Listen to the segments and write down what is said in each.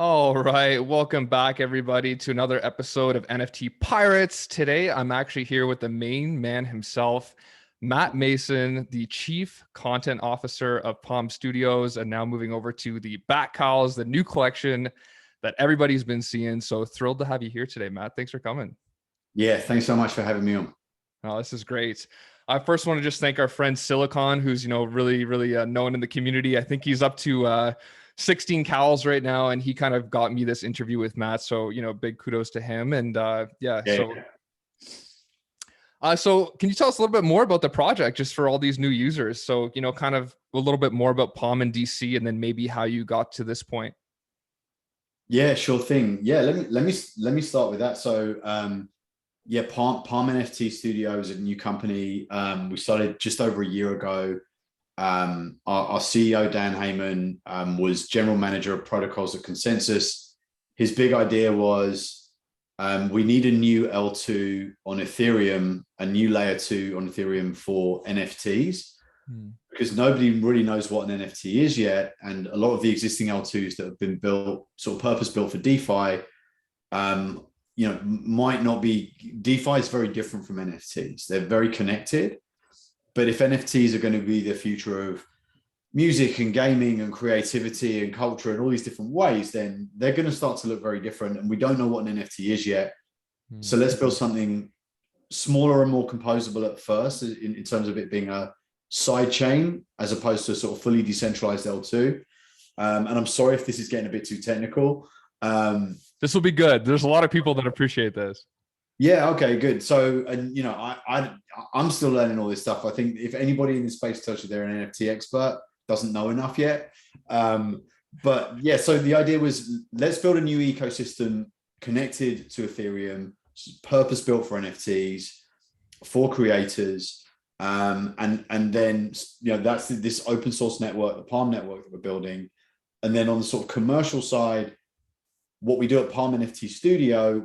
All right, welcome back everybody to another episode of NFT Pirates. Today I'm actually here with the main man himself, Matt Mason, the Chief Content Officer of Palm Studios, and now moving over to the Bat Cowls, the new collection that everybody's been seeing. So thrilled to have you here today, Matt. Thanks for coming. Yeah, thanks so much for having me on. Oh, this is great. I first want to just thank our friend Silicon, who's really known in the community. I think he's up to 16 cows right now, and he kind of got me this interview with Matt. So big kudos to him. And so can you tell us a little bit more about the project, just for all these new users? So kind of a little bit more about Palm and DC, and then maybe how you got to this point. Yeah, sure thing. Yeah, let me start with that. So yeah, Palm NFT Studio is a new company. We started just over a year ago. Our CEO, Dan Heyman, was general manager of protocols at Consensus. His big idea was we need a new L2 on Ethereum, a new layer 2 on Ethereum for NFTs, because nobody really knows what an NFT is yet. And a lot of the existing L2s that have been built, sort of purpose built for DeFi, might not be. DeFi is very different from NFTs. They're very connected. But if NFTs are going to be the future of music and gaming and creativity and culture and all these different ways, then they're going to start to look very different. And we don't know what an NFT is yet. So let's build something smaller and more composable at first, in terms of it being a side chain as opposed to a sort of fully decentralized L2. And I'm sorry if this is getting a bit too technical. This will be good. There's a lot of people that appreciate this. Yeah. Okay, good. So, and I'm still learning all this stuff. I think if anybody in this space tells you they're an NFT expert, doesn't know enough yet. But yeah, so the idea was, let's build a new ecosystem connected to Ethereum, purpose built for NFTs, for creators. And then, that's this open source network, the Palm network that we're building. And then on the sort of commercial side, what we do at Palm NFT Studio,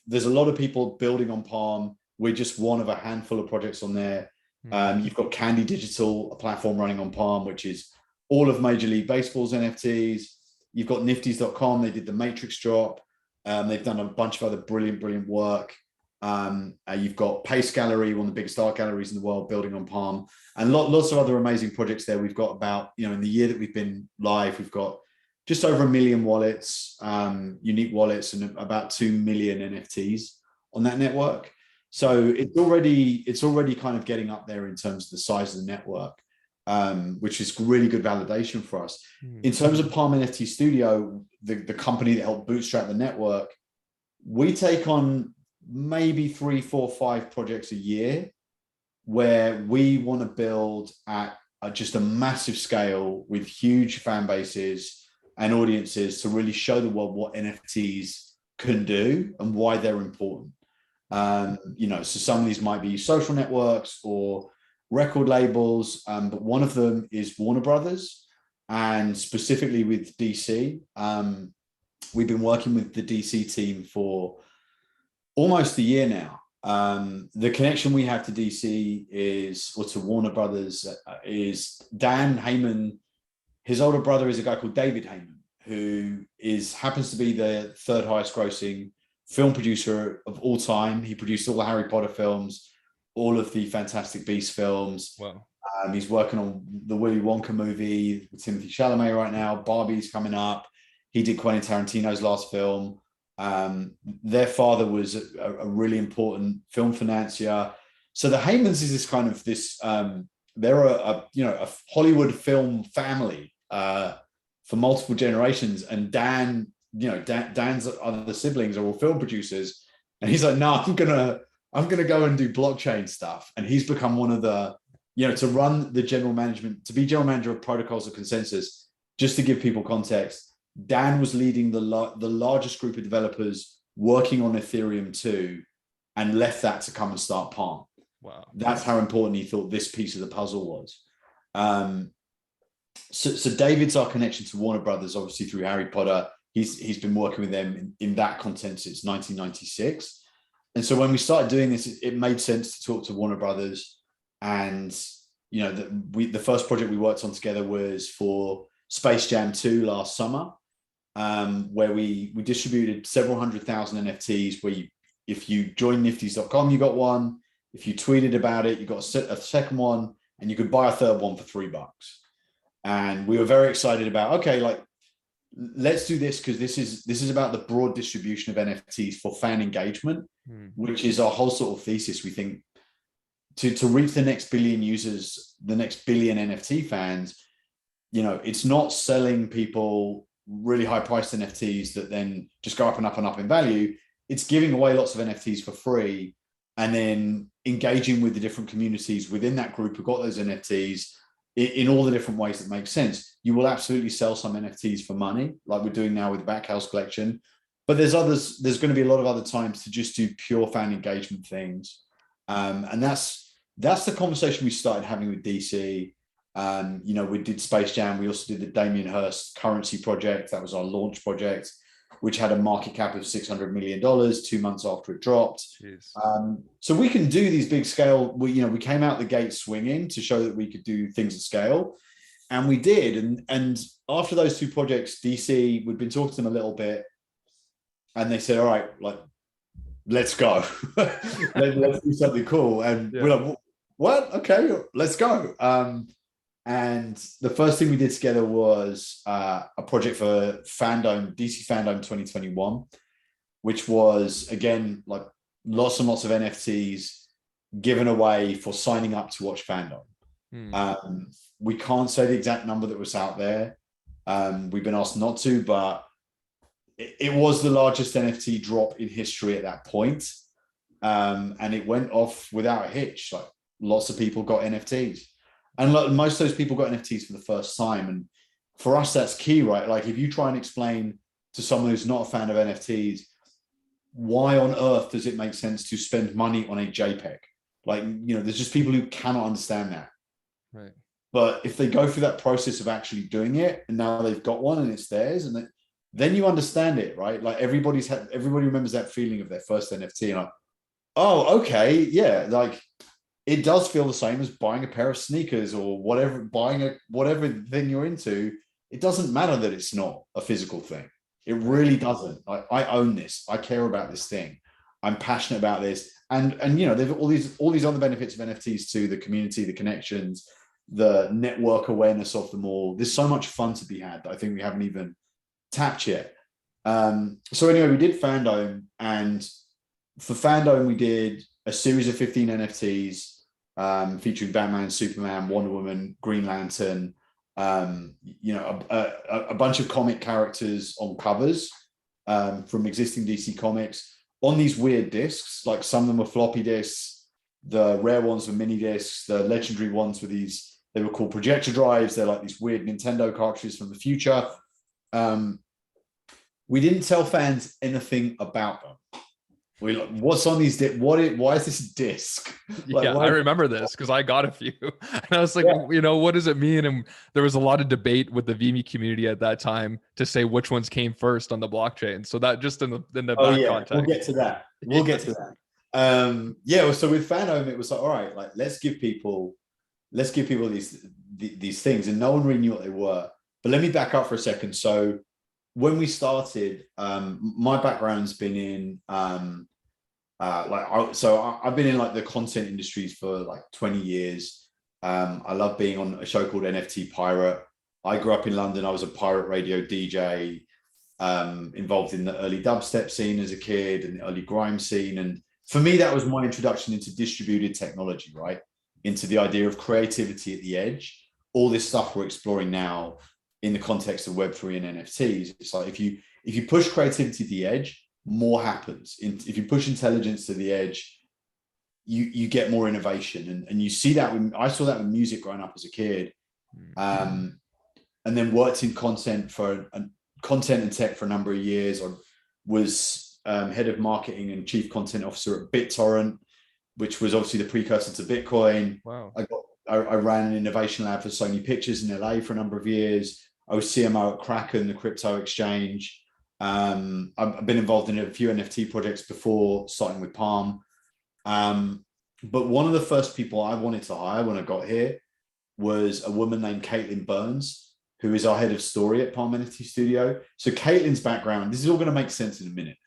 there's a lot of people building on Palm. We're just one of a handful of projects on there. You've got Candy Digital, a platform running on Palm, which is all of Major League Baseball's NFTs. You've got nifties.com. They did the Matrix drop. They've done a bunch of other brilliant work. You've got Pace Gallery, one of the biggest art galleries in the world, building on Palm, and lots of other amazing projects there. We've got about, in the year that we've been live, we've got just over 1 million wallets, unique wallets, and about 2 million NFTs on that network. So it's already kind of getting up there in terms of the size of the network, which is really good validation for us. In terms of Palm NFT Studio, the company that helped bootstrap the network, we take on maybe 3, 4, 5 projects a year where we want to build at just a massive scale with huge fan bases and audiences to really show the world what NFTs can do and why they're important. So some of these might be social networks or record labels, but one of them is Warner Brothers, and specifically with DC. We've been working with the DC team for almost a year now. The connection we have to DC to Warner Brothers, is Dan Heyman. His older brother is a guy called David Heyman, who happens to be the 3rd highest grossing film producer of all time. He produced all the Harry Potter films, all of the Fantastic Beasts films. Wow. He's working on the Willy Wonka movie with Timothée Chalamet right now. Barbie's coming up. He did Quentin Tarantino's last film. Their father was a really important film financier. So the Heymans is this kind of they're a Hollywood film family for multiple generations. And Dan's other siblings are all film producers, and he's like, no, I'm gonna go and do blockchain stuff. And he's become one of the, to run the general management, to be general manager of protocols of Consensus. Just to give people context, Dan was leading the largest group of developers working on Ethereum 2, and left that to come and start Palm. Wow. That's how important he thought this piece of the puzzle was. So David's our connection to Warner Brothers, obviously through Harry Potter. He's been working with them in that content since 1996. And so when we started doing this, it made sense to talk to Warner Brothers. And, the first project we worked on together was for Space Jam 2 last summer. where we distributed several 100,000 NFTs. If you joined nifties.com, you got one. If you tweeted about it, you got a second one, and you could buy a third one for $3. And we were very excited about, okay, like, let's do this, because this is about the broad distribution of NFTs for fan engagement, which is our whole sort of thesis. We think to reach the next billion users, the next billion NFT fans, it's not selling people really high priced NFTs that then just go up and up and up in value. It's giving away lots of NFTs for free, and then engaging with the different communities within that group who got those NFTs in all the different ways that make sense. You will absolutely sell some NFTs for money, like we're doing now with the Bat Cowls collection. But there's going to be a lot of other times to just do pure fan engagement things. And that's the conversation we started having with DC. We did Space Jam. We also did the Damien Hirst currency project. That was our launch project, which had a market cap of $600 million 2 months after it dropped. So we can do these big scale. We came out the gate swinging to show that we could do things at scale, and we did. And after those two projects, DC, we'd been talking to them a little bit, and they said, "All right, like, let's go. let's do something cool." And we're like, "What? Okay, let's go." And the first thing we did together was a project for Fandom, DC Fandom 2021, which was, again, like lots and lots of NFTs given away for signing up to watch Fandom. We can't say the exact number that was out there. We've been asked not to, but it was the largest NFT drop in history at that point. And it went off without a hitch. Like, lots of people got NFTs. And most of those people got NFTs for the first time. And for us, that's key, right? Like, if you try and explain to someone who's not a fan of NFTs, why on earth does it make sense to spend money on a JPEG? Like, there's just people who cannot understand that. Right. But if they go through that process of actually doing it, and now they've got one and it's theirs, and then you understand it, right? Like, everybody remembers that feeling of their first NFT. And like, oh, okay, yeah, like, it does feel the same as buying a pair of sneakers or whatever, whatever thing you're into. It doesn't matter that it's not a physical thing. It really doesn't. I own this. I care about this thing. I'm passionate about this. And there's all these other benefits of NFTs to the community, the connections, the network awareness of them all. There's so much fun to be had that I think we haven't even tapped yet. So anyway, we did Fandom, and for Fandom, we did a series of 15 NFTs featuring Batman, Superman, Wonder Woman, Green Lantern, a bunch of comic characters on covers from existing DC comics on these weird discs. Like, some of them were floppy discs, the rare ones were mini discs, the legendary ones were they were called projector drives. They're like these weird Nintendo cartridges from the future. We didn't tell fans anything about them. We like, what's on these discs? Why is this disc? Like, I remember this because I got a few, and I was like, what does it mean? And there was a lot of debate with the VME community at that time to say which ones came first on the blockchain. So that just in the context. We'll get to that. Get to that. So with Fandom, it was like, all right, like, let's give people these things, and no one really knew what they were. But let me back up for a second. So when we started, my background's been in I've been in like the content industries for like 20 years. I love being on a show called NFT Pirate. I grew up in London. I was a pirate radio DJ, involved in the early dubstep scene as a kid and the early grime scene. And for me, that was my introduction into distributed technology, right? Into the idea of creativity at the edge. All this stuff we're exploring now in the context of Web3 and NFTs. It's like, if you push creativity to the edge, more happens. If you push intelligence to the edge, you get more innovation. And you see that I saw that with music growing up as a kid, and then worked in content and tech for a number of years. I was head of marketing and chief content officer at BitTorrent, which was obviously the precursor to Bitcoin. Wow. I ran an innovation lab for Sony Pictures in LA for a number of years. I was CMO at Kraken, the crypto exchange. I've been involved in a few NFT projects before, starting with Palm. But one of the first people I wanted to hire when I got here was a woman named Caitlin Burns. who is our head of story at Palm NFT Studio. So Caitlin's background, this is all going to make sense in a minute.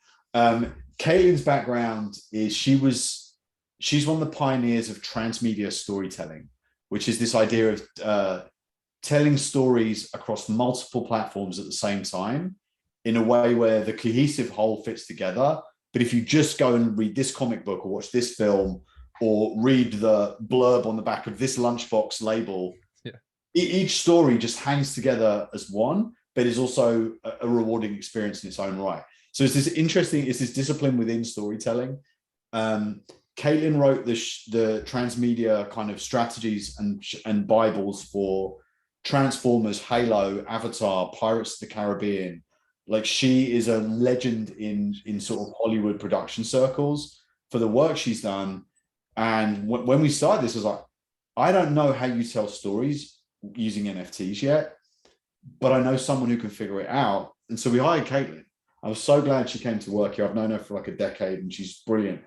Caitlin's background is she's one of the pioneers of transmedia storytelling, which is this idea of telling stories across multiple platforms at the same time in a way where the cohesive whole fits together. But if you just go and read this comic book or watch this film or read the blurb on the back of this lunchbox label, each story just hangs together as one, but is also a rewarding experience in its own right. So it's this discipline within storytelling. Caitlin wrote the transmedia kind of strategies and Bibles for Transformers, Halo, Avatar, Pirates of the Caribbean. Like, she is a legend in sort of Hollywood production circles for the work she's done. And when we started this, I was like, I don't know how you tell stories using NFTs yet, but I know someone who can figure it out. And so we hired Caitlin. I was so glad she came to work here. I've known her for like a decade and she's brilliant.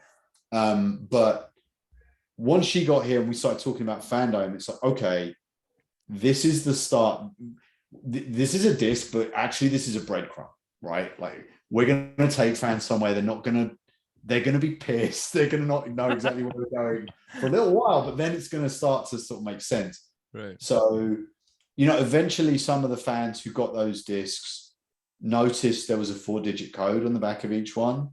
But once she got here and we started talking about fandom, it's like, okay, this is the start. This is a disc, but actually this is a breadcrumb, right? Like, we're going to take fans somewhere. They're going to be pissed. They're going to not know exactly where we're going for a little while, but then it's going to start to sort of make sense. Right. So, eventually some of the fans who got those discs noticed there was a 4-digit code on the back of each one.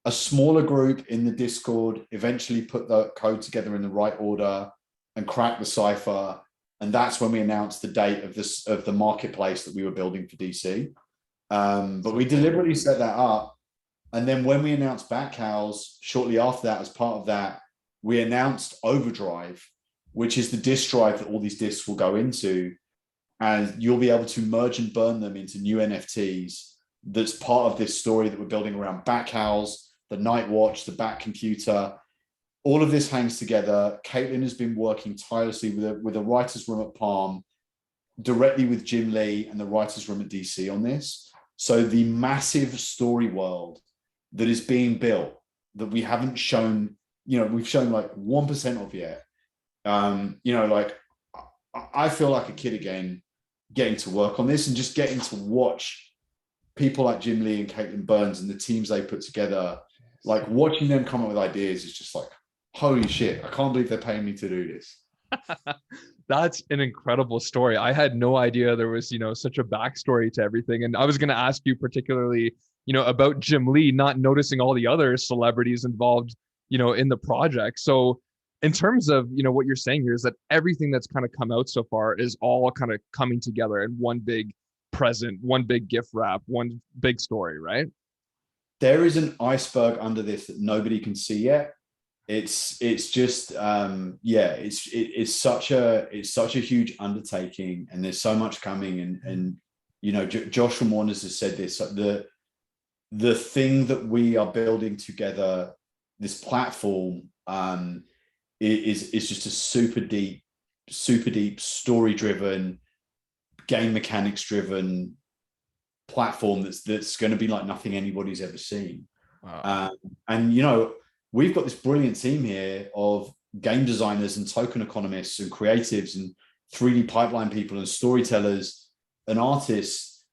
A smaller group in the Discord eventually put the code together in the right order and cracked the cipher. And that's when we announced the date of the marketplace that we were building for DC. But we deliberately set that up. And then when we announced Bat Cowls, shortly after that, as part of that, we announced Overdrive, which is the disk drive that all these discs will go into. And you'll be able to merge and burn them into new NFTs. That's part of this story that we're building around Bat Cowls, the Night Watch, the Bat Computer. All of this hangs together. Caitlin has been working tirelessly with a writer's room at Palm, directly with Jim Lee and the writer's room at DC on this. So the massive story world that is being built that we haven't shown, we've shown like 1% of yet. Like, I feel like a kid again, getting to work on this and just getting to watch people like Jim Lee and Caitlin Burns and the teams they put together. Like, watching them come up with ideas is just like, holy shit, I can't believe they're paying me to do this. That's an incredible story. I had no idea there was, such a backstory to everything. And I was going to ask you particularly, about Jim Lee, not noticing all the other celebrities involved, in the project. So in terms of, what you're saying here is that everything that's kind of come out so far is all kind of coming together in one big present, one big gift wrap, one big story, right? There is an iceberg under this that nobody can see yet. It's just it's such a huge undertaking, and there's so much coming, and Josh from Warners has said this, the thing that we are building together, this platform, is just a super deep story driven, game mechanics driven platform that's going to be like nothing anybody's ever seen. Wow. And we've got this brilliant team here of game designers and token economists and creatives and 3D pipeline people and storytellers and artists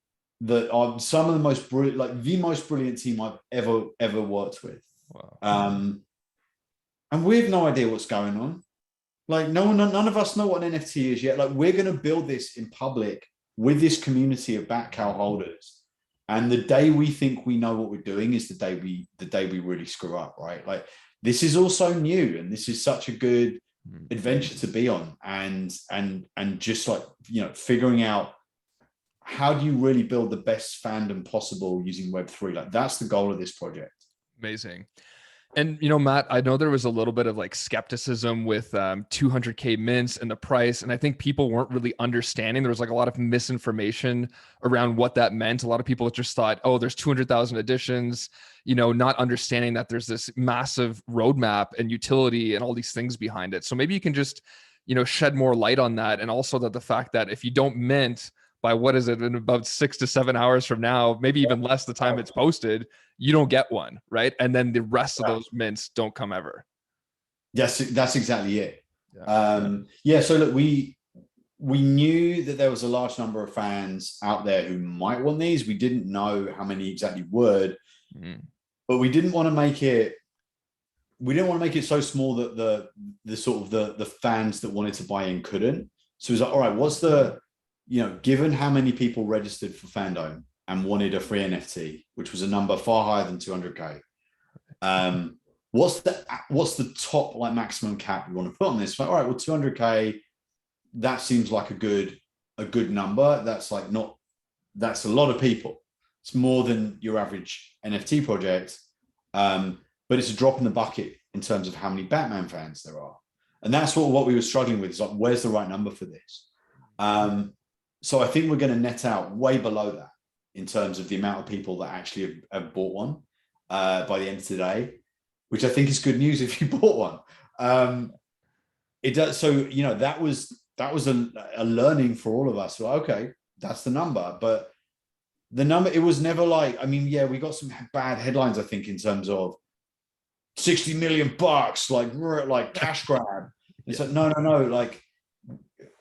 that are some of the most brilliant, like the most brilliant team I've ever worked with. Wow. And we have no idea what's going on. Like, none of us know what an NFT is yet. Like, we're going to build this in public with this community of Bat Cowl holders. And the day we think we know what we're doing is the day we really screw up, right? Like, this is also new, and this is such a good adventure to be on, and just like, figuring out how do you really build the best fandom possible using Web3. Like, that's the goal of this project. Amazing. And, Matt, I know there was a little bit of like skepticism with 200K mints and the price. And I think people weren't really understanding. There was like a lot of misinformation around what that meant. A lot of people just thought, oh, there's 200,000 editions, not understanding that there's this massive roadmap and utility and all these things behind it. So maybe you can just, shed more light on that. And also that the fact that if you don't mint by what is it, in about 6 to 7 hours from now, maybe even less the time it's posted, you don't get one, right? And then the rest of those mints don't come ever. Yes, that's exactly it. So look, we we knew that there was a large number of fans out there who might want these. We didn't know how many exactly would, but we didn't want to make it. We didn't want to make it so small that the sort of the fans that wanted to buy in couldn't. So it was like, all right, what's the, given how many people registered for Fandom and wanted a free NFT, which was a number far higher than 200K. What's the top like maximum cap we want to put on this? Like, all right, well, 200K, that seems like a good number. That's a lot of people. It's more than your average NFT project. But it's a drop in the bucket in terms of how many Batman fans there are. And that's what we were struggling with, is like, where's the right number for this? So I think we're going to net out way below that in terms of the amount of people that actually have bought one by the end of today, which I think is good news if you bought one. It does. So, that was a learning for all of us. So, okay, that's the number. But the number, it was never like, I mean, yeah, we got some bad headlines, I think, in terms of $60 million, like cash grab. It's like, no, like,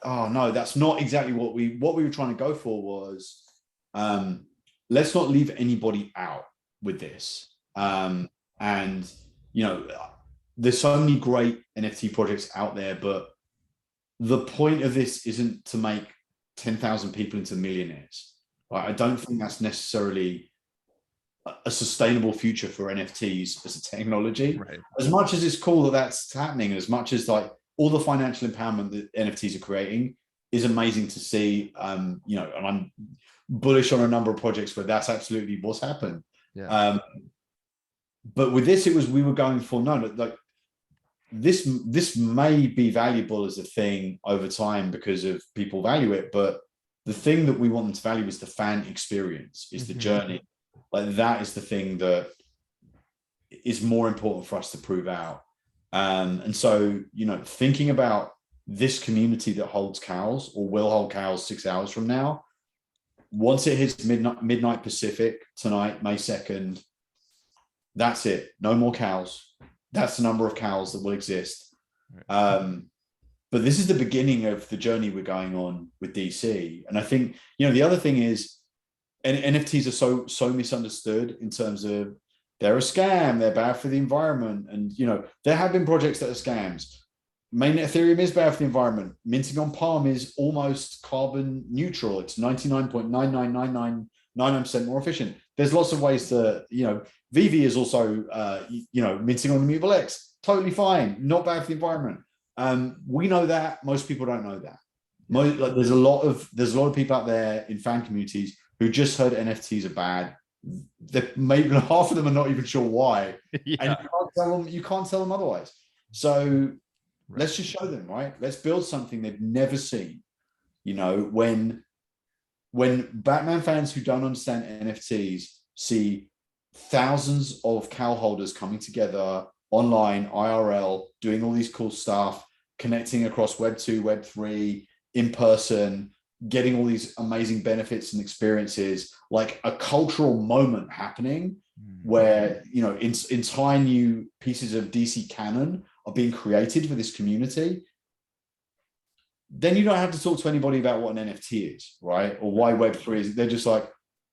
oh no, that's not exactly what we were trying to go for. Was let's not leave anybody out with this. And there's so many great NFT projects out there, but the point of this isn't to make 10,000 people into millionaires. Right? I don't think that's necessarily a sustainable future for NFTs as a technology. Right. As much as it's cool that that's happening, as much as like all the financial empowerment that NFTs are creating is amazing to see, and I'm bullish on a number of projects where that's absolutely what's happened. Yeah. But with this, we were going for, like this may be valuable as a thing over time because of people value it. But the thing that we want them to value is the fan experience, is the journey. Like that is the thing that is more important for us to prove out. And so, thinking about this community that holds Cowls or will hold Cowls 6 hours from now, once it hits midnight Pacific tonight, May 2nd, that's it. No more Cowls. That's the number of Cowls that will exist. But this is the beginning of the journey we're going on with DC. And I think, the other thing is, and NFTs are so misunderstood in terms of they're a scam, they're bad for the environment. And, there have been projects that are scams. Mainnet Ethereum is bad for the environment. Minting on Palm is almost carbon neutral. It's 99.99999% more efficient. There's lots of ways to, VV is also, minting on the Mutable X. Totally fine. Not bad for the environment. We know that. Most people don't know that. There's a lot of people out there in fan communities who just heard NFTs are bad. Maybe half of them are not even sure why. Yeah. And you can't tell them otherwise. So let's just show them, right? Let's build something they've never seen. When Batman fans who don't understand NFTs see thousands of cowl holders coming together online, IRL, doing all these cool stuff, connecting across Web 2, Web 3, in person, getting all these amazing benefits and experiences, like a cultural moment happening where, entire new pieces of DC canon are being created for this community, then you don't have to talk to anybody about what an NFT is, right? Or why Web3 is. They're just like,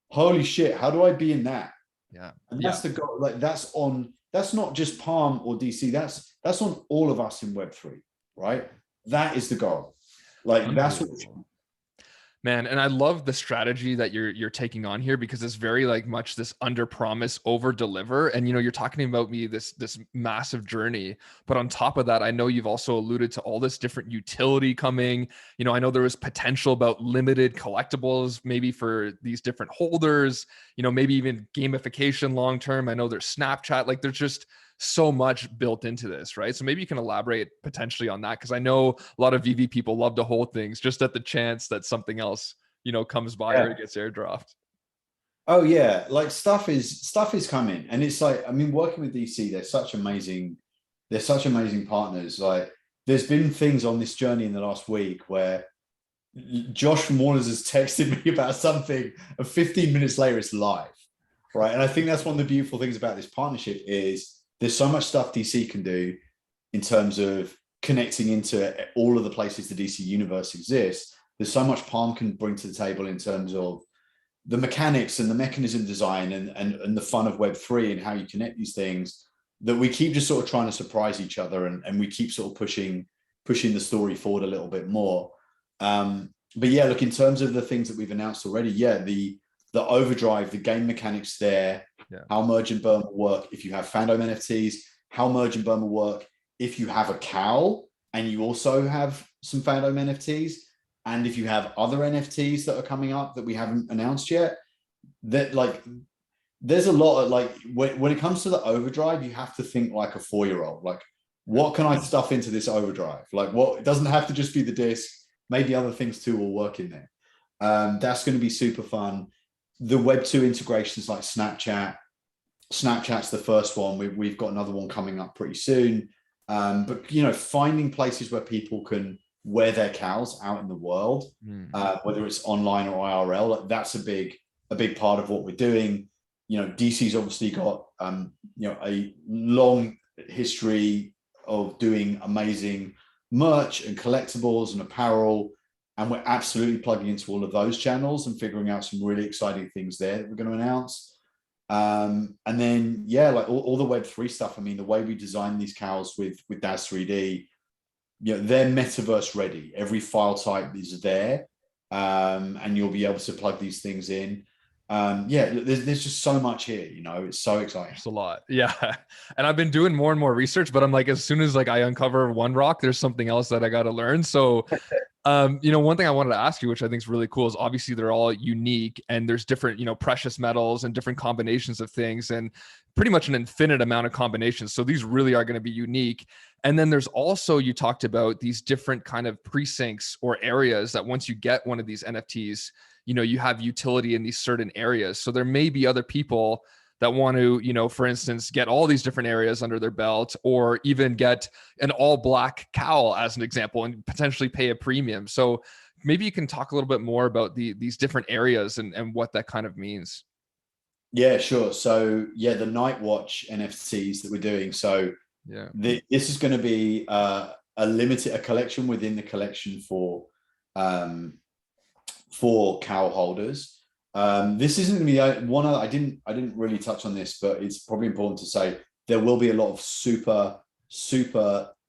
holy shit, how do I be in that? Yeah. And that's the goal. Like that's not just Palm or DC. That's on all of us in Web3, right? That is the goal. Like that's what. Man, and I love the strategy that you're taking on here, because it's very like much this under promise, over deliver. And you're talking about this massive journey, but on top of that, I know you've also alluded to all this different utility coming. I know there was potential about limited collectibles, maybe for these different holders. Maybe even gamification long term. I know there's Snapchat. Like there's just so much built into this, right? So maybe you can elaborate potentially on that, because I know a lot of VV people love to hold things just at the chance that something else, comes by or it gets airdropped. Oh yeah, like stuff is coming, and it's like, I mean, working with DC, they're such amazing partners. Like, there's been things on this journey in the last week where Josh from Warner's has texted me about something, and 15 minutes later it's live, right? And I think that's one of the beautiful things about this partnership is there's so much stuff DC can do in terms of connecting into all of the places the DC universe exists, there's so much Palm can bring to the table in terms of the mechanics and the mechanism design and the fun of Web3 and how you connect these things, that we keep just sort of trying to surprise each other, and we keep sort of pushing the story forward a little bit more. But yeah, look, in terms of the things that we've announced already, yeah, the overdrive, the game mechanics there, how merge and burn will work if you have fandom NFTs, how merge and burn will work if you have a cowl and you also have some fandom NFTs, and if you have other NFTs that are coming up that we haven't announced yet. That, like, there's a lot of, like, when it comes to the overdrive, you have to think like a 4-year-old. Like, what can I stuff into this overdrive? Like, what, it doesn't have to just be the disc. Maybe other things too will work in there. That's going to be super fun. The Web2 integrations like Snapchat's the first one. We've got another one coming up pretty soon. But, you know, finding places where people can wear their cows out in the world, whether it's online or IRL, like, that's a big part of what we're doing. You know, DC's obviously got, you know, a long history of doing amazing merch and collectibles and apparel, and we're absolutely plugging into all of those channels and figuring out some really exciting things there that we're going to announce. And then, yeah, like all the Web3 stuff. I mean, the way we design these cows with DAZ 3D, you know, they're metaverse ready. Every file type is there, and you'll be able to plug these things in. Yeah, there's just so much here, you know, it's so exciting. It's a lot. Yeah. And I've been doing more and more research, but I'm like, as soon as like I uncover one rock, there's something else that I got to learn. So, you know, one thing I wanted to ask you, which I think is really cool, is obviously they're all unique and there's different, you know, precious metals and different combinations of things, and pretty much an infinite amount of combinations. So these really are going to be unique. And then there's also, you talked about these different kind of precincts or areas that once you get one of these NFTs, you know, you have utility in these certain areas. So there may be other people that want to, you know, for instance, get all these different areas under their belt, or even get an all black cowl as an example and potentially pay a premium. So maybe you can talk a little bit more about these different areas and what that kind of means. Yeah, sure. So yeah, the Night Watch NFTs that we're doing. So yeah, this is going to be a collection within the collection for cowl holders. This isn't going to be one of, I didn't really touch on this, but it's probably important to say there will be a lot of super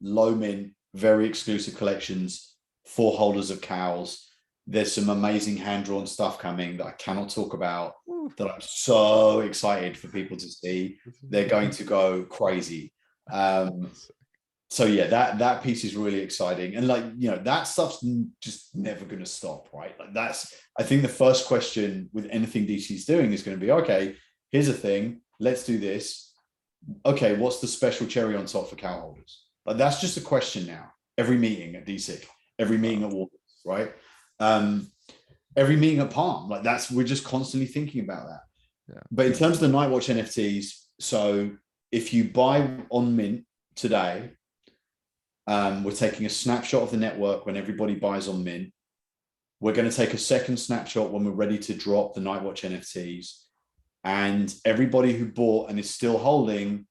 low mint, very exclusive collections for holders of cowls. There's some amazing hand-drawn stuff coming that I cannot talk about, that I'm so excited for people to see. They're going to go crazy. So yeah, that piece is really exciting. And, like, you know, that stuff's just never going to stop, right? Like, that's, I think the first question with anything DC's doing is going to be, okay, here's a thing, let's do this. Okay, what's the special cherry on top for cowl holders? Like, that's just a question now. Every meeting at DC, every meeting at Warner, right? Every meeting at Palm, like, we're just constantly thinking about that. Yeah. But in terms of the Night Watch NFTs, so if you buy on Mint today, we're taking a snapshot of the network when everybody buys on Mint. We're going to take a second snapshot when we're ready to drop the Night Watch NFTs. And everybody who bought and is still holding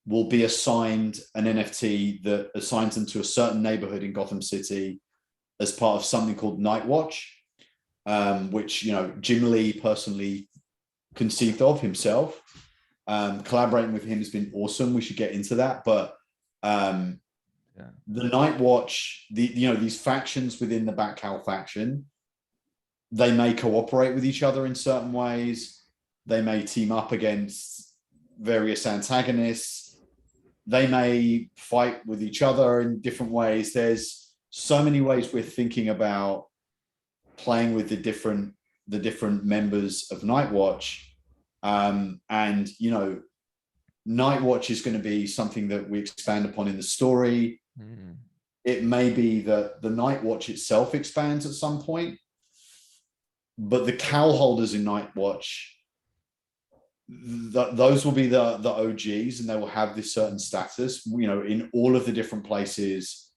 will be assigned an NFT that assigns them to a certain neighborhood in Gotham City as part of something called Night Watch, which, you know, Jim Lee personally conceived of himself. Collaborating with him has been awesome. We should get into that. But the Night Watch, you know, these factions within the Bat Cowl faction, they may cooperate with each other in certain ways. They may team up against various antagonists. They may fight with each other in different ways. There's so many ways we're thinking about playing with the different members of Night Watch. And, you know, Night Watch is going to be something that we expand upon in the story. It may be that the Night Watch itself expands at some point, but the cowl holders in Night Watch, those will be the OGs, and they will have this certain status, you know, in all of the different places,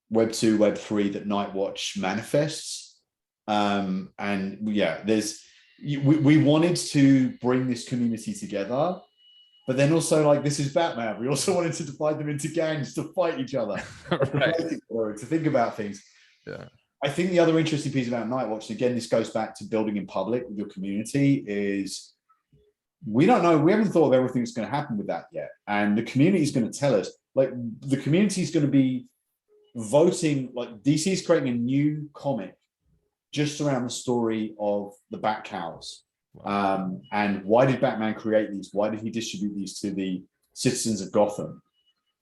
Web 2, Web 3, that Night Watch manifests. And yeah, we wanted to bring this community together. But then also, like, this is Batman. We also wanted to divide them into gangs to fight each other, right, to think about things. Yeah. I think the other interesting piece about Night Watch, and again, this goes back to building in public with your community, is we don't know. We haven't thought of everything that's going to happen with that yet. And the community is going to tell us, like, the community is going to be voting, like, DC is creating a new comic just around the story of the Bat Cowls. And why did Batman create these? Why did he distribute these to the citizens of Gotham?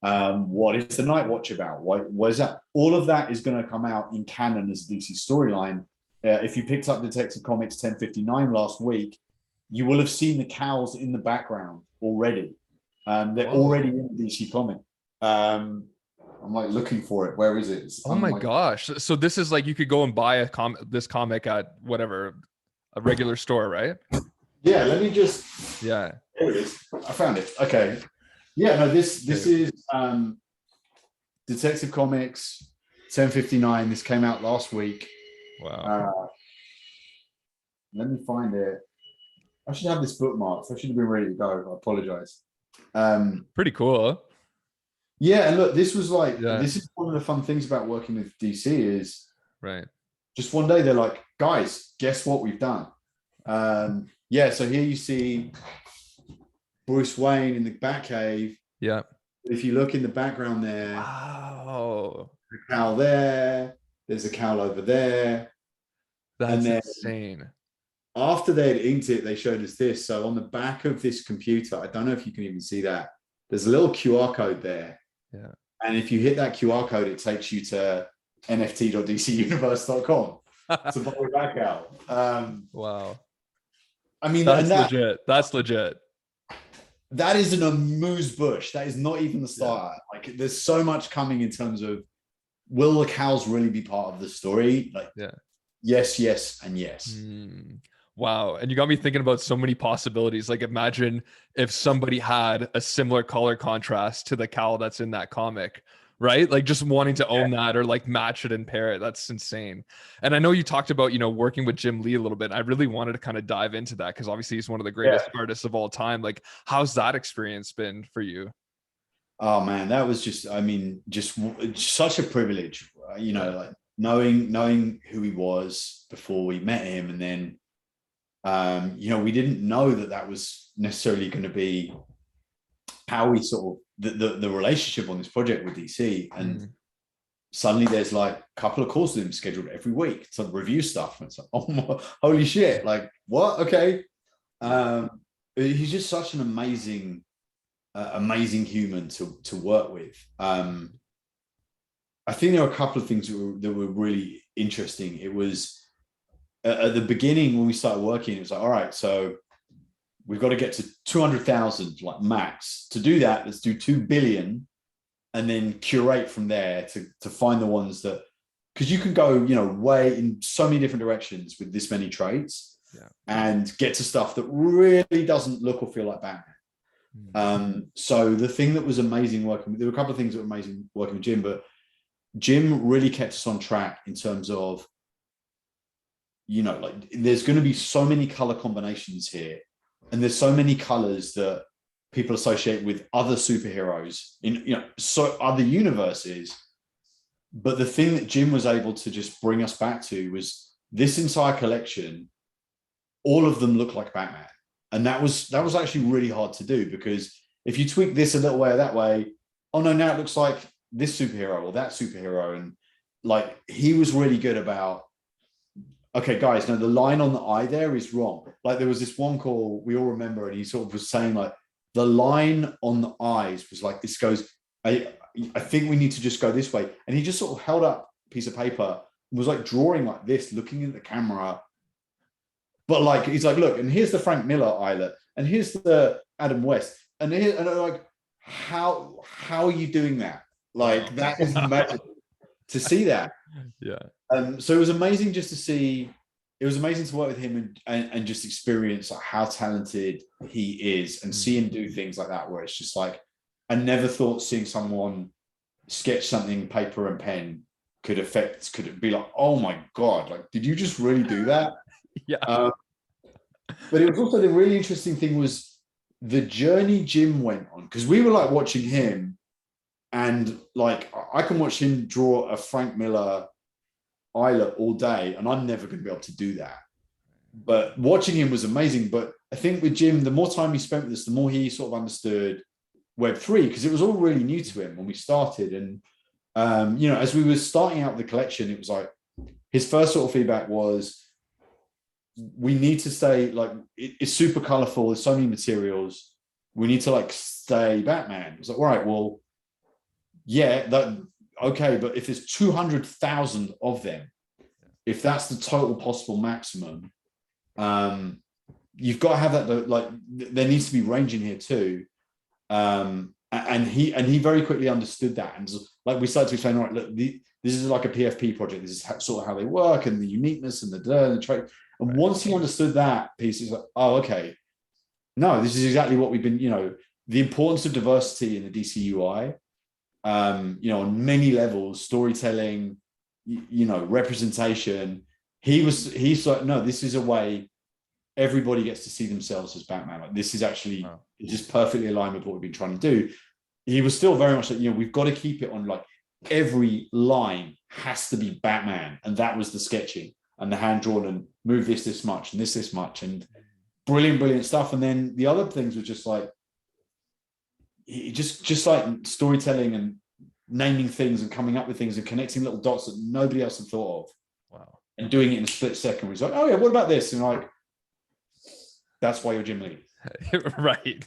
What is the Night Watch about? What is that? All of that is going to come out in canon as a DC storyline. If you picked up Detective Comics 1059 last week, you will have seen the Cowls in the background already. They're already in the DC comic. I'm like looking for it. Where is it? Oh my gosh! So this is like you could go and buy this comic at whatever, a regular store, right? Yeah. Let me just. Yeah. There it is. I found it. Okay. Yeah. No. This is Detective Comics 1059. This came out last week. Wow. Let me find it. I should have this bookmarked. I should have been ready to go. I apologize. Pretty cool. Yeah, and look, this was like, this is one of the fun things about working with DC is just one day they're like, guys, guess what we've done? Yeah, so here you see Bruce Wayne in the Batcave. Yeah. If you look in the background there, wow, there's a cowl there, there's a cowl over there. That's insane. After they had inked it, they showed us this. So on the back of this computer, I don't know if you can even see that, there's a little QR code there. Yeah. And if you hit that QR code, it takes you to nft.dcuniverse.com to buy a Bat Cowl. Wow. I mean, that's legit. That's legit. That is an amuse bush. That is not even the start. Yeah. Like, there's so much coming in terms of, will the Cowls really be part of the story? Like, yes, yes, and yes. Wow. And you got me thinking about so many possibilities. Like, imagine if somebody had a similar color contrast to the cowl that's in that comic, right? Like, just wanting to own that or like match it and pair it. That's insane. And I know you talked about, you know, working with Jim Lee a little bit. I really wanted to kind of dive into that because obviously he's one of the greatest artists of all time. Like, how's that experience been for you? Oh man, that was just, I mean, just such a privilege, you know, like knowing who he was before we met him. And then, you know, we didn't know that was necessarily going to be how we sort of the relationship on this project with DC. And suddenly there's like a couple of calls with him scheduled every week to review stuff. And it's like, oh my, holy shit, like what? Okay. He's just such an amazing human to work with. I think there were a couple of things that were really interesting. It was at the beginning when we started working, it was like, all right, so we've got to get to 200,000 like max. To do that, let's do 2 billion and then curate from there to find the ones that, because you can go, you know, way in so many different directions with this many traits and get to stuff that really doesn't look or feel like Batman. So the thing that was amazing working with, there were a couple of things that were amazing working with Jim, but Jim really kept us on track in terms of, you know, like there's going to be so many color combinations here, and there's so many colors that people associate with other superheroes in, you know, so other universes. But the thing that Jim was able to just bring us back to was this entire collection, all of them look like Batman. And that was actually really hard to do, because if you tweak this a little way or that way, oh no, now it looks like this superhero or that superhero. And like, he was really good about, okay, guys, no, the line on the eye there is wrong. Like, there was this one call we all remember, and he sort of was saying like, the line on the eyes was like, this goes, I think we need to just go this way. And he just sort of held up a piece of paper and was like drawing like this, looking at the camera. But like, he's like, look, and here's the Frank Miller eyelet, and here's the Adam West. And I'm like, how are you doing that? Like, that is magic to see that. Yeah. So it was amazing just to see, it was amazing to work with him and just experience like how talented he is, and see him do things like that, where it's just like, I never thought seeing someone sketch something, paper and pen, could it be like, oh my God, like, did you just really do that? Yeah. But it was also, the really interesting thing was the journey Jim went on, because we were like watching him, and like, I can watch him draw a Frank Miller Isla all day, and I'm never going to be able to do that. But watching him was amazing. But I think with Jim, the more time he spent with us, the more he sort of understood Web3, because it was all really new to him when we started. And as we were starting out the collection, it was like his first sort of feedback was, we need to stay like it's super colorful. There's so many materials. We need to like stay Batman. It's like, all right, well, yeah, okay, but if there's 200,000 of them, if that's the total possible maximum, you've got to have that. Like, there needs to be range in here too. And he very quickly understood that, and like we started to explain, all right, look, this is like a PFP project. This is sort of how they work, and the uniqueness and the trade. And once he understood that piece, he's like, oh, okay, no, this is exactly what we've been. The importance of diversity in the DC UI. On many levels, storytelling, representation. He's like, no, this is a way everybody gets to see themselves as Batman. Like, this is actually just perfectly aligned with what we've been trying to do. He was still very much like, we've got to keep it on, like, every line has to be Batman. And that was the sketching and the hand drawn and move this much and this much, and brilliant stuff. And then the other things were just like, just like storytelling and naming things and coming up with things and connecting little dots that nobody else had thought of. Wow. And doing it in a split second. He's like, oh yeah, what about this? And like, that's why you're Jim Lee. Right.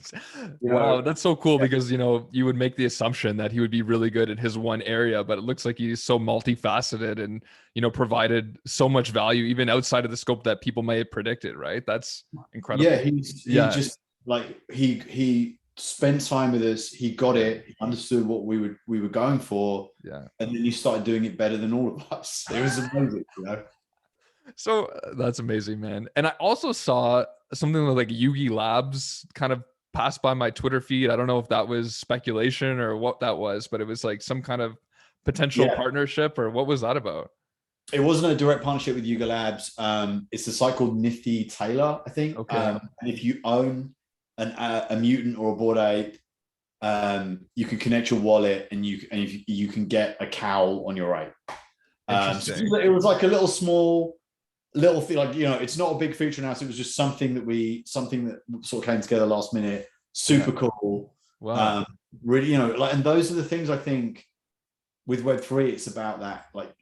Wow, that's so cool, because you would make the assumption that he would be really good at his one area, but it looks like he's so multifaceted and provided so much value even outside of the scope that people may have predicted. Right. That's incredible. Yeah, he just like he spent time with us. He got it. He understood what we were going for. Yeah, and then he started doing it better than all of us. It was amazing. So that's amazing, man. And I also saw something like Yugi Labs kind of passed by my Twitter feed. I don't know if that was speculation or what that was, but it was like some kind of potential partnership, or what was that about? It wasn't a direct partnership with Yugi Labs. It's a site called Nifty Tailor, I think. Okay. And if you own a mutant or a Bored Ape, you can connect your wallet and you can get a cowl on your ape. So it was like a little thing, like, it's not a big feature now. So it was just something that sort of came together last minute. Super cool. Wow. Really, and those are the things I think with Web3, it's about that, like,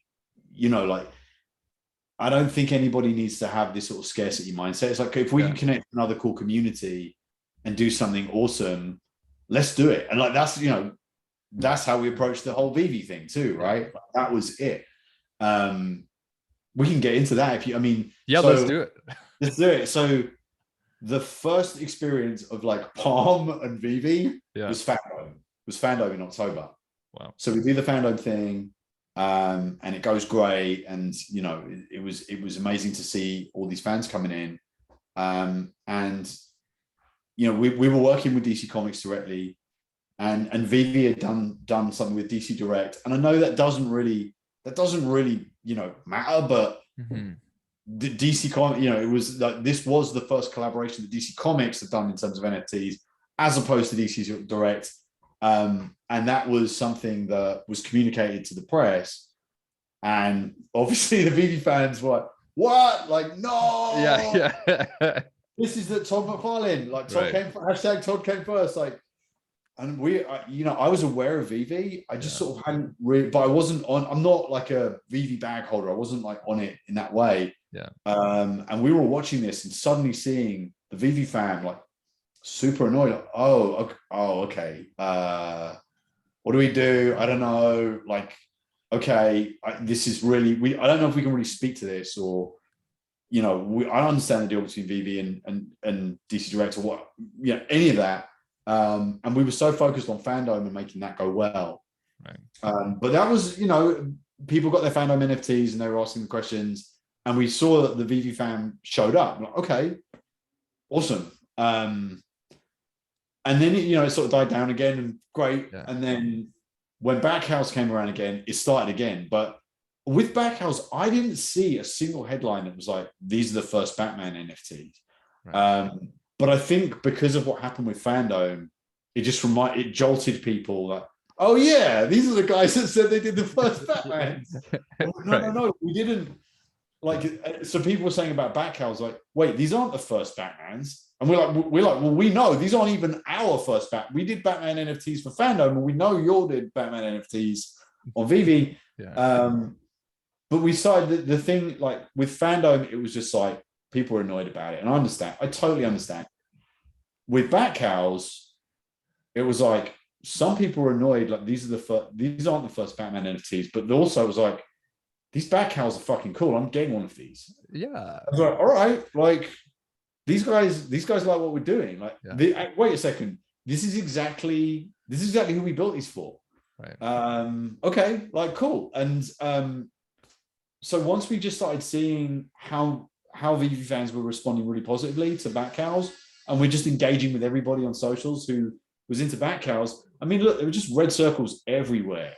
I don't think anybody needs to have this sort of scarcity mindset. It's like, if we can connect another cool community and do something awesome, let's do it. And like, that's how we approached the whole VV thing too, right? Like, that was it. We can get into that let's do it. Let's do it. So the first experience of like Palm and VV was Fandom. It was Fandom in October. Wow. So we do the Fandom thing, and it goes great. And it was amazing to see all these fans coming in. And we were working with DC Comics directly, and VV had done something with DC Direct. And I know that doesn't really matter, but the DC Comics, it was like, this was the first collaboration that DC Comics had done in terms of NFTs, as opposed to DC Direct. And that was something that was communicated to the press. And obviously the VV fans were like, what? Like, no. Yeah. This is the Todd McFarlane. Like, hashtag Todd came first. Like, and I was aware of VV. I just sort of hadn't really, but I'm not like a VV bag holder. I wasn't like on it in that way. Yeah. And we were watching this and suddenly seeing the VV fan like super annoyed. Like, okay. What do we do? I don't know. Like, okay, this is really, I don't know if we can really speak to this, or, I understand the deal between VV and DC Direct, or what, any of that. And we were so focused on Fandom and making that go well. Right. But that was, people got their Fandom NFTs and they were asking the questions, and we saw that the VV fan showed up. Like, okay, awesome. And then, it sort of died down again, and great. Yeah. And then when Bat Cowls came around again, it started again. But with Bat Cowls, I didn't see a single headline that was like, these are the first Batman NFTs. Right. But I think because of what happened with Fandom, it jolted people that, oh yeah, these are the guys that said they did the first Batman. No, we didn't. Like, so people were saying about Bat Cowls, like, wait, these aren't the first Batmans. And we're like, well, we know these aren't even our first We did Batman NFTs for fandom, and we know you did Batman NFTs on Vivi. Yeah. But we started the thing, like with fandom, it was just like people were annoyed about it. And I understand. I totally understand. With Bat Cowls, it was like some people were annoyed, like these aren't the first Batman NFTs, but also it was like, these Bat Cowls are fucking cool. I'm getting one of these. Yeah. I was like, all right, like these guys like what we're doing. Like, wait a second, this is exactly who we built these for. Right. Okay, like cool. And so once we just started seeing how VV fans were responding really positively to Bat Cowls, and we're just engaging with everybody on socials who was into Bat Cowls. I mean, look, there were just red circles everywhere.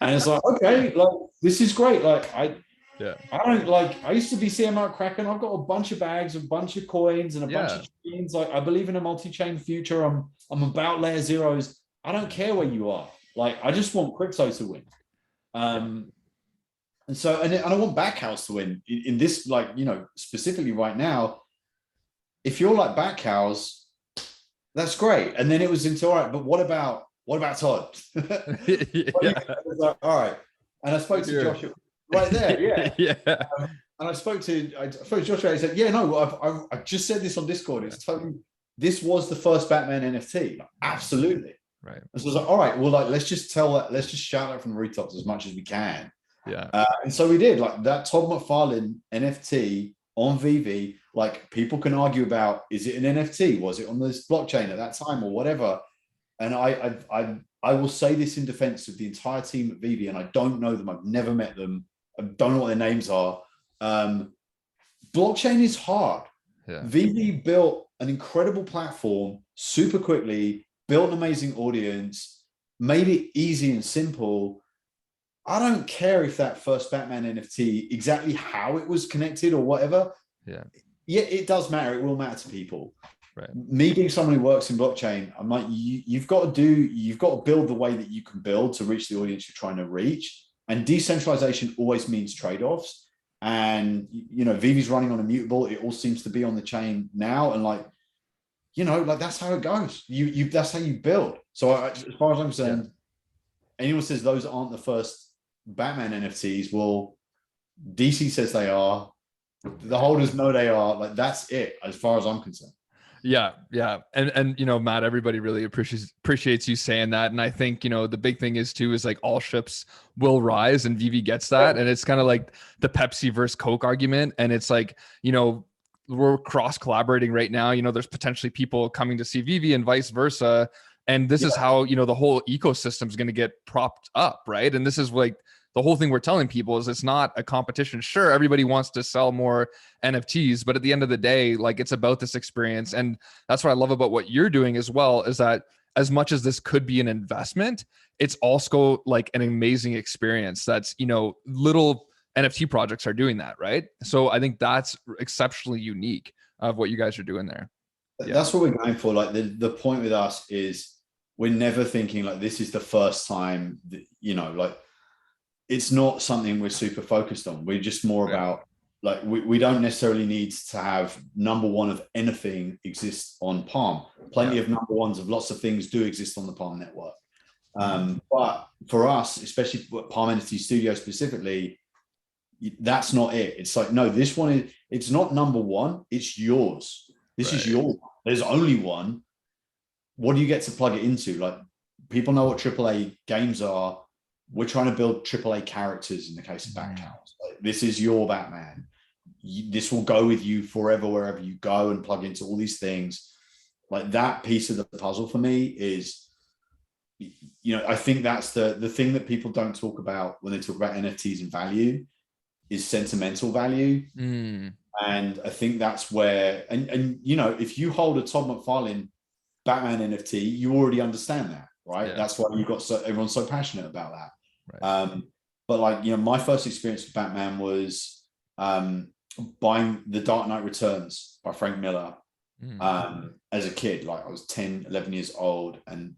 And it's like, okay, like this is great. Like I don't like. I used to be CMO Kraken. I've got a bunch of bags, a bunch of coins, and a bunch of chains. Like I believe in a multi-chain future. I'm about layer zeros. I don't care where you are. Like I just want crypto to win. And so, and I want Bat Cowls to win in this. Like specifically right now, if you're like Bat Cowls, that's great. And then it was into all right. But what about Todd? Like, all right. And I spoke to Joshua right there. And I spoke to Joshua. He said, yeah, no, I just said this on Discord. It's totally, this was the first Batman NFT. Like, absolutely. Right. And so I was like, all right, well, like, let's just shout that from the rooftops as much as we can. Yeah. And so we did, like that Todd McFarlane NFT on VV, like people can argue about, is it an NFT? Was it on this blockchain at that time or whatever? And I will say this in defense of the entire team at VV, and I don't know them. I've never met them. I don't know what their names are. Blockchain is hard. VV built an incredible platform super quickly, built an amazing audience, made it easy and simple. I don't care if that first Batman NFT, exactly how it was connected or whatever. Yeah, it does matter. It will matter to people. Right. Me being someone who works in blockchain, I'm like, you've got to build the way that you can build to reach the audience you're trying to reach. And decentralization always means trade-offs. And Vivi's running on Immutable. It all seems to be on the chain now. And like that's how it goes. That's how you build. So as far as I'm concerned, anyone says those aren't the first Batman NFTs, well, DC says they are. The holders know they are. Like that's it, as far as I'm concerned. Yeah. And Matt, everybody really appreciates you saying that. And I think, the big thing is like all ships will rise, and Vivi gets that. And it's kind of like the Pepsi versus Coke argument. And it's like, we're cross collaborating right now. There's potentially people coming to see Vivi and vice versa. And this is how, the whole ecosystem is going to get propped up. Right. And this is like the whole thing we're telling people is it's not a competition. Sure, everybody wants to sell more NFTs, but at the end of the day, like it's about this experience. And that's what I love about what you're doing as well, is that as much as this could be an investment, it's also like an amazing experience. That's, little NFT projects are doing that. Right. So I think that's exceptionally unique of what you guys are doing there. That's what we're going for. Like the point with us is we're never thinking like this is the first time that, like it's not something we're super focused on. We're just more about like we don't necessarily need to have number one of anything exist on Palm. Plenty of number ones of lots of things do exist on the Palm network. But for us, especially Palm NFT Studio specifically, that's not it. It's like, no, this one is, it's not number one, it's yours. This is your one. There's only one. What do you get to plug it into? Like people know what AAA games are. We're trying to build AAA characters in the case of Bat Cowls. Like, this is your Batman. This will go with you forever wherever you go and plug into all these things. Like that piece of the puzzle for me is, I think that's the thing that people don't talk about when they talk about NFTs and value is sentimental value. And I think that's where, and if you hold a Todd McFarlane Batman NFT, you already understand that, right? That's why everyone's so passionate about that. But like, my first experience with Batman was buying The Dark Knight Returns by Frank Miller as a kid. Like I was 10, 11 years old, and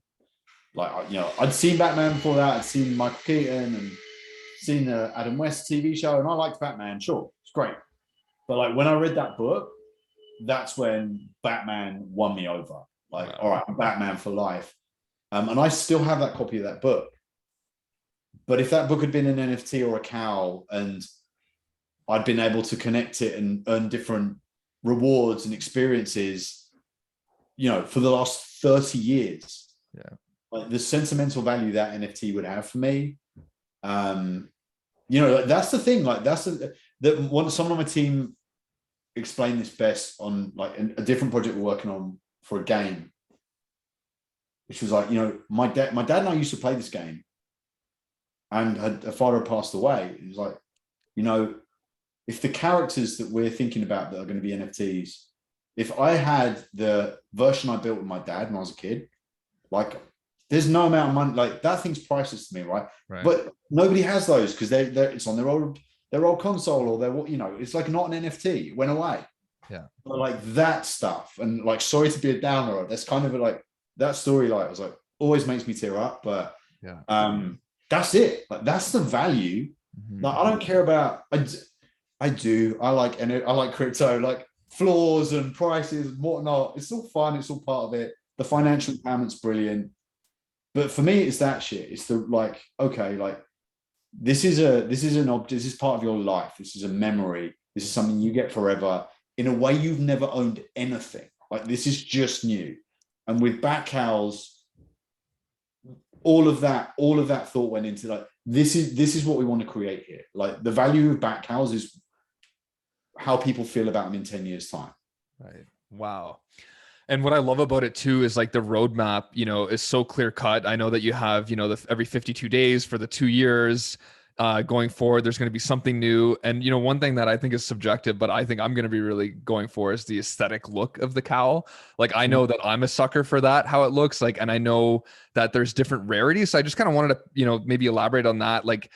Like, I'd seen Batman before that. I'd seen Michael Keaton and seen the Adam West TV show, and I liked Batman. Sure, it's great. But like when I read that book, that's when Batman won me over. Like, Wow. all right, I'm Batman for life. And I still have that copy of that book. But if that book had been an NFT or a cowl, and I'd been able to connect it and earn different rewards and experiences, for the last 30 years, like the sentimental value that NFT would have for me. That's the thing. Like someone on my team explained this best on like a different project we're working on for a game, which was like, my dad and I used to play this game, and her father had passed away. It was like, if the characters that we're thinking about that are going to be NFTs, if I had the version I built with my dad when I was a kid, like there's no amount of money, like that thing's priceless to me, right? But nobody has those because it's on their old console, or it's like not an NFT. It went away. Yeah. But like that stuff, and like, sorry to be a downer, that's kind of like that story, like I was like, always makes me tear up. But that's it. Like that's the value. Like I don't care about. I like crypto, like floors and prices and whatnot. It's all fun. It's all part of it. The financial empowerment's brilliant. But for me, it's that shit. It's the like, okay, like this is an object. This is part of your life. This is a memory. This is something you get forever in a way you've never owned anything. Like this is just new. And with Bat Cowls, all of that thought went into like, this is what we want to create here. Like the value of Bat Cowls is how people feel about them in 10 years time. Right. Wow. And what I love about it too is like the roadmap, is so clear cut. I know that you have, every 52 days for the 2 years going forward, there's going to be something new. And, one thing that I think is subjective, but I think I'm going to be really going for is the aesthetic look of the cowl. Like, I know that I'm a sucker for that, how it looks like, and I know that there's different rarities. So I just kind of wanted to, maybe elaborate on that. Like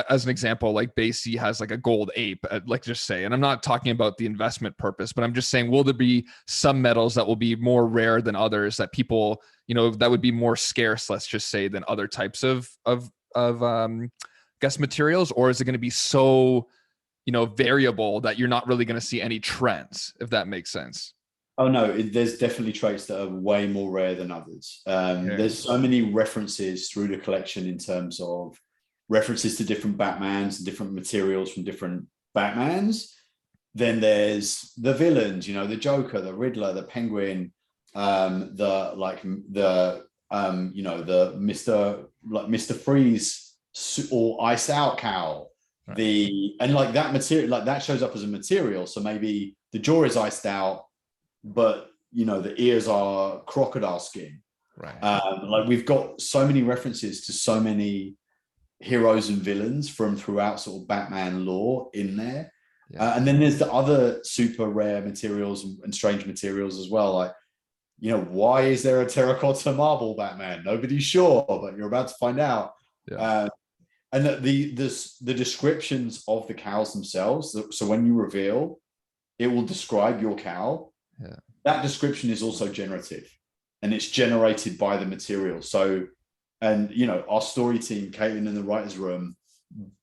as an example, like BAYC has like a gold ape, like just say, and I'm not talking about the investment purpose, but I'm just saying, will there be some metals that will be more rare than others that people, that would be more scarce, let's just say, than other types of guess materials? Or is it going to be so, variable that you're not really going to see any trends, if that makes sense? Oh no, there's definitely traits that are way more rare than others. There's so many references through the collection in terms of references to different Batmans and different materials from different Batmans. Then there's the villains, the Joker, the Riddler, the Penguin, the Mr. Freeze or Ice Out cowl. Right. And like that material, like that shows up as a material. So maybe the jaw is iced out, but the ears are crocodile skin. Right. Like we've got so many references to so many heroes and villains from throughout sort of Batman lore in there. And then there's the other super rare materials and strange materials as well. Like, why is there a terracotta marble Batman? Nobody's sure, but you're about to find out. And that the descriptions of the cows themselves, so when you reveal, it will describe your cow. That description is also generative, and it's generated by the material. So, and our story team, Caitlin, in the writers' room,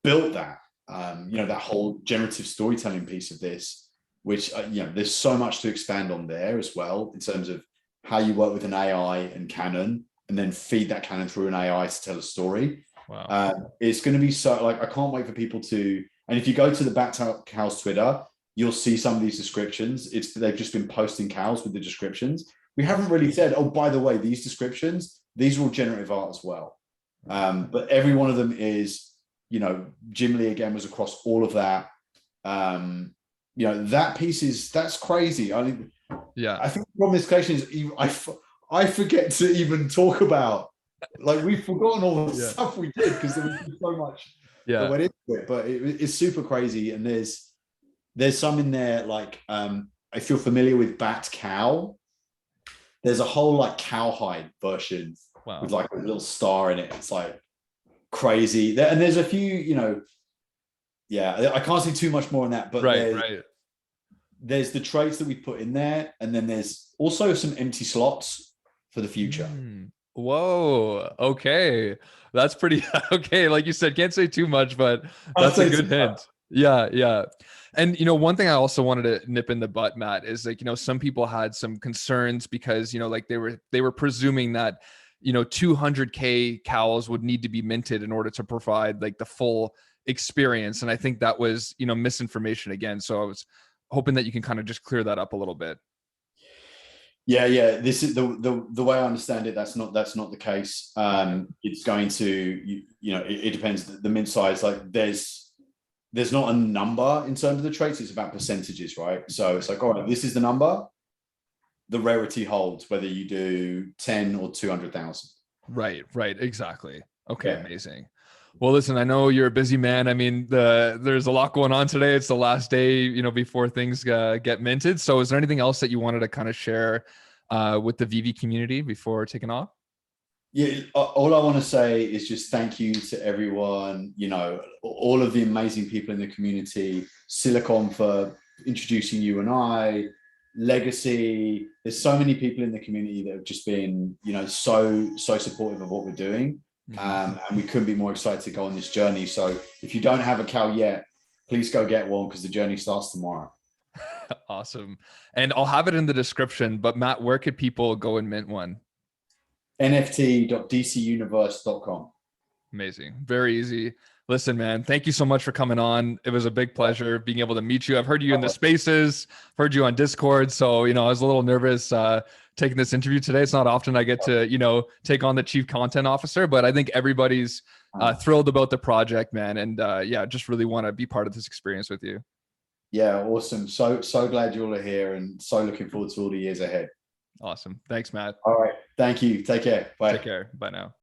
built that. That whole generative storytelling piece of this, which there's so much to expand on there as well in terms of how you work with an AI and canon, and then feed that canon through an AI to tell a story. Wow. It's going to be so like, I can't wait for people to. And if you go to the Bat Cowls Twitter, you'll see some of these descriptions. They've just been posting cows with the descriptions. We haven't really said, oh, by the way, these descriptions, these are all generative art as well. But every one of them is, Jim Lee again was across all of that. That piece that's crazy. I think the problem with this collection is I forget to even talk about, like, we've forgotten all the stuff we did because there was so much that went into it. But it's super crazy. And there's some in there, like, if you're familiar with Bat Cowl, there's a whole like cowhide version with like a little star in it. It's like crazy. And there's a few, I can't say too much more on that, but there's the traits that we put in there. And then there's also some empty slots for the future. Whoa. Okay. That's pretty okay. Like you said, can't say too much, but I'll that's a say good hint. Yeah, yeah. And one thing I also wanted to nip in the butt, Matt, is like, some people had some concerns because, like they were presuming that, 200K cows would need to be minted in order to provide like the full experience. And I think that was, misinformation again. So I was hoping that you can kind of just clear that up a little bit. Yeah. This is the way I understand it. That's not the case. It's going to it depends. The mint size, like there's not a number in terms of the traits. It's about percentages, right? So it's like, all right, this is the number. The rarity holds whether you do 10 or 200,000. Right, exactly. Okay, Yeah. amazing. Well, listen, I know you're a busy man. I mean, there's a lot going on today. It's the last day, before things get minted. So, is there anything else that you wanted to kind of share with the VV community before taking off? Yeah, all I want to say is just thank you to everyone, all of the amazing people in the community, Silicon for introducing you and I, Legacy. There's so many people in the community that have just been, so supportive of what we're doing. And we couldn't be more excited to go on this journey. So if you don't have a cow yet, please go get one because the journey starts tomorrow. Awesome. And I'll have it in the description, but Matt, where could people go and mint one? nft.dcuniverse.com. Amazing. Very easy. Listen, man, thank you so much for coming on. It was a big pleasure being able to meet you. I've heard you in the spaces, heard you on Discord. So, I was a little nervous taking this interview today. It's not often I get to, take on the chief content officer, but I think everybody's thrilled about the project, man. And yeah, just really want to be part of this experience with you. Yeah, awesome. So glad you all are here and so looking forward to all the years ahead. Awesome. Thanks, Matt. All right. Thank you. Take care. Bye. Take care. Bye now.